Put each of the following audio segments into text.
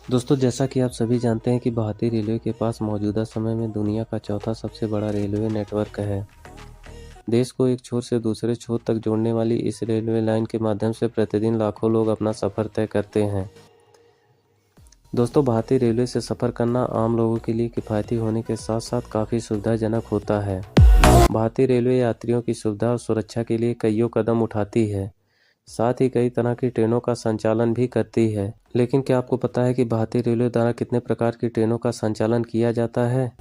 दोस्तों, जैसा कि आप सभी जानते हैं कि भारतीय रेलवे के पास मौजूदा समय में दुनिया का चौथा सबसे बड़ा रेलवे नेटवर्क है। देश को एक छोर से दूसरे छोर तक जोड़ने वाली इस रेलवे लाइन के माध्यम से प्रतिदिन लाखों लोग अपना सफ़र तय करते हैं। दोस्तों, भारतीय रेलवे से सफ़र करना आम लोगों के लिए किफ़ायती होने के साथ साथ काफ़ी सुविधाजनक होता है। भारतीय रेलवे यात्रियों की सुविधा और सुरक्षा के लिए कईयों कदम उठाती है, साथ ही कई तरह की ट्रेनों का संचालन भी करती है। लेकिन क्या आपको पता है कि भारतीय रेलवे द्वारा कितने प्रकार की ट्रेनों का संचालन किया जाता है?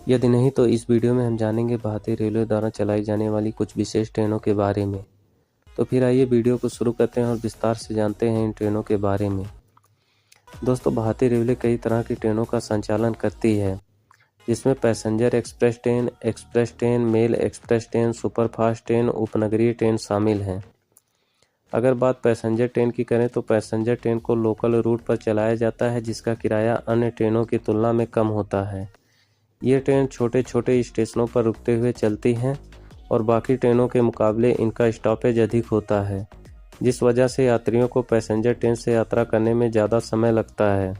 यदि नहीं तो इस वीडियो में हम जानेंगे भारतीय रेलवे द्वारा चलाई जाने वाली कुछ विशेष ट्रेनों के बारे में। तो फिर आइए वीडियो को शुरू करते हैं और विस्तार से जानते हैं इन ट्रेनों के बारे में। दोस्तों, भारतीय रेलवे कई तरह की ट्रेनों का संचालन करती है, जिसमें passenger express train, mail express train, superfast train, उपनगरीय ट्रेन शामिल हैं। अगर बात पैसेंजर ट्रेन की करें तो पैसेंजर ट्रेन को लोकल रूट पर चलाया जाता है, जिसका किराया अन्य ट्रेनों की तुलना में कम होता है। ये ट्रेन छोटे छोटे स्टेशनों पर रुकते हुए चलती हैं और बाकी ट्रेनों के मुकाबले इनका स्टॉपेज अधिक होता है, जिस वजह से यात्रियों को पैसेंजर ट्रेन से यात्रा करने में ज़्यादा समय लगता है।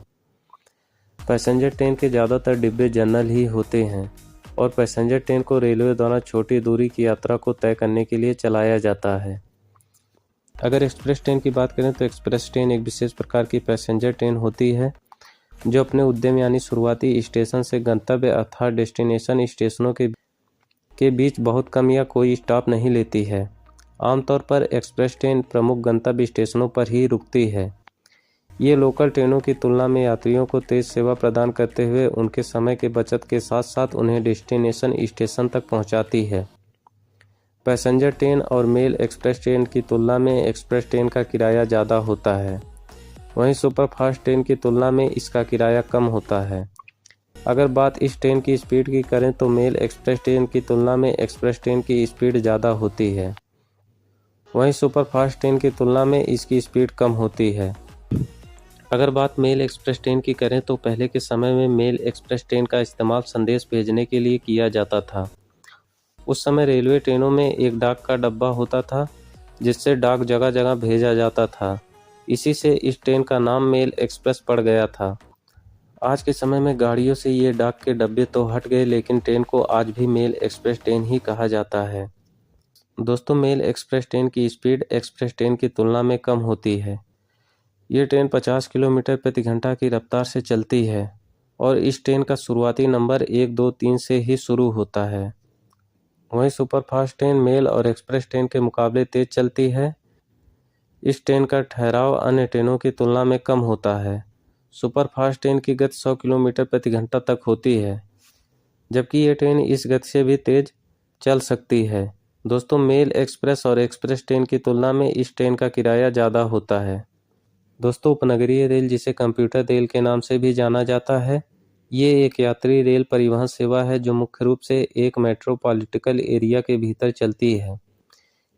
पैसेंजर ट्रेन के ज़्यादातर डिब्बे जनरल ही होते हैं और पैसेंजर ट्रेन को रेलवे द्वारा छोटी दूरी की यात्रा को तय करने के लिए चलाया जाता है। अगर एक्सप्रेस ट्रेन की बात करें तो एक्सप्रेस ट्रेन एक विशेष प्रकार की पैसेंजर ट्रेन होती है, जो अपने उद्यम यानी शुरुआती स्टेशन से गंतव्य अर्थात डेस्टिनेशन स्टेशनों के बीच बहुत कम या कोई स्टॉप नहीं लेती है। आमतौर पर एक्सप्रेस ट्रेन प्रमुख गंतव्य स्टेशनों पर ही रुकती है। ये लोकल ट्रेनों की तुलना में यात्रियों को तेज़ सेवा प्रदान करते हुए उनके समय के बचत के साथ साथ उन्हें डेस्टिनेशन स्टेशन तक पहुंचाती है। पैसेंजर ट्रेन और मेल एक्सप्रेस ट्रेन की तुलना में एक्सप्रेस ट्रेन का किराया ज़्यादा होता है, वहीं सुपरफास्ट ट्रेन की तुलना में इसका किराया कम होता है। अगर बात इस ट्रेन की स्पीड की करें तो मेल एक्सप्रेस ट्रेन की तुलना में एक्सप्रेस ट्रेन की स्पीड ज़्यादा होती है, वहीं सुपरफास्ट ट्रेन की तुलना में इसकी स्पीड कम होती है। अगर बात मेल एक्सप्रेस ट्रेन की करें तो पहले के समय में मेल एक्सप्रेस ट्रेन का इस्तेमाल संदेश भेजने के लिए किया जाता था। उस समय रेलवे ट्रेनों में एक डाक का डब्बा होता था, जिससे डाक जगह जगह भेजा जाता था। इसी से इस ट्रेन का नाम मेल एक्सप्रेस पड़ गया था। आज के समय में गाड़ियों से ये डाक के डब्बे तो हट गए, लेकिन ट्रेन को आज भी मेल एक्सप्रेस ट्रेन ही कहा जाता है। दोस्तों, मेल एक्सप्रेस ट्रेन की स्पीड एक्सप्रेस ट्रेन की तुलना में कम होती है। ये ट्रेन 50 किलोमीटर प्रति घंटा की रफ्तार से चलती है और इस ट्रेन का शुरुआती नंबर 1, 2, 3 से ही शुरू होता है। वहीं सुपरफास्ट ट्रेन मेल और एक्सप्रेस ट्रेन के मुकाबले तेज चलती है। इस ट्रेन का ठहराव अन्य ट्रेनों की तुलना में कम होता है। सुपरफास्ट ट्रेन की गति 100 किलोमीटर प्रति घंटा तक होती है, जबकि ये ट्रेन इस गति से भी तेज चल सकती है। दोस्तों, मेल एक्सप्रेस और एक्सप्रेस ट्रेन की तुलना में इस ट्रेन का किराया ज़्यादा होता है। दोस्तों, उपनगरीय रेल, जिसे कंप्यूटर रेल के नाम से भी जाना जाता है, ये एक यात्री रेल परिवहन सेवा है जो मुख्य रूप से एक मेट्रोपॉलिटन एरिया के भीतर चलती है।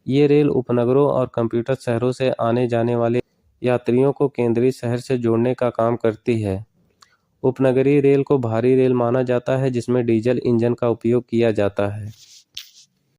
ये रेल उपनगरों और कंप्यूटर शहरों से आने जाने वाले यात्रियों को केंद्रीय शहर से जोड़ने का काम करती है। उपनगरीय रेल को भारी रेल माना जाता है, जिसमें डीजल इंजन का उपयोग किया जाता है।